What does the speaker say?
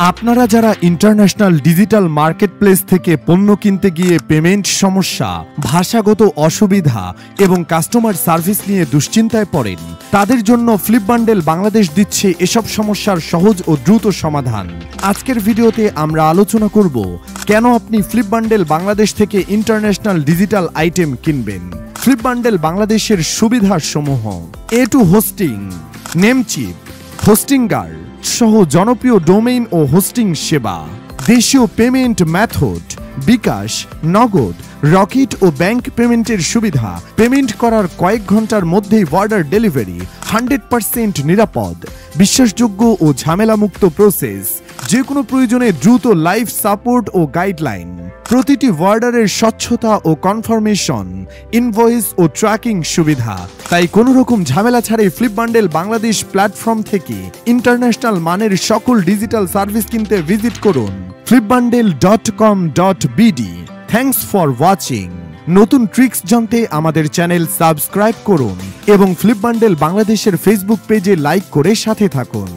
আপনারা যারা international digital marketplace থেকে পণ্য কিনতে গিয়ে পেমেন্ট সমস্যা, ভাষাগত অসুবিধা এবং কাস্টমার সার্ভিস নিয়ে দুশ্চিন্তায় পড়েন, তাদের জন্য ফ্লিপ বান্ডেল বাংলাদেশ দিচ্ছে এসব সমস্যার সহজ ও দ্রুত সমাধান। আজকের ভিডিওতে আমরা আলোচনা করব কেন আপনি ফ্লিপ বান্ডেল বাংলাদেশ থেকে ইন্টারন্যাশনাল ডিজিটাল আইটেম কিনবেন। ফ্লিপ বান্ডেল বাংলাদেশের সুবিধাসমূহ: A two hosting, Namecheap, hosting guard সহ জনপ্রিয় ডোমেইন ও হোস্টিং সেবা, দেশীয় পেমেন্ট মেথড, বিকাশ, নগদ, রকেট ও ব্যাংক পেমেন্টের সুবিধা, পেমেন্ট করার কয়েক ঘন্টার মধ্যেই বর্ডার ডেলিভারি, 100% নিরাপদ, বিশ্বাসযোগ্য ও ঝামেলামুক্ত প্রসেস, যে কোনো প্রয়োজনে দ্রুত লাইভ সাপোর্ট ও গাইডলাইন, প্রতিটি বর্ডারের স্বচ্ছতা ও কনফার্মেশন, ইনভয়েস ও ট্র্যাকিং সুবিধা। তাই কোনো রকম ঝামেলা ছাড়াই ফ্লিপ বান্ডেল বাংলাদেশ প্ল্যাটফর্ম থেকে ইন্টারন্যাশনাল মানের সকল ডিজিটাল সার্ভিস কিনতে ভিজিট করুন flipbundle.com.bd। Thanks for watching. নতুন ট্রিক্স জানতে আমাদের চ্যানেল সাবস্ক্রাইব করুন এবং ফ্লিপ বান্ডেল বাংলাদেশের ফেসবুক পেজে লাইক করে সাথে থাকুন।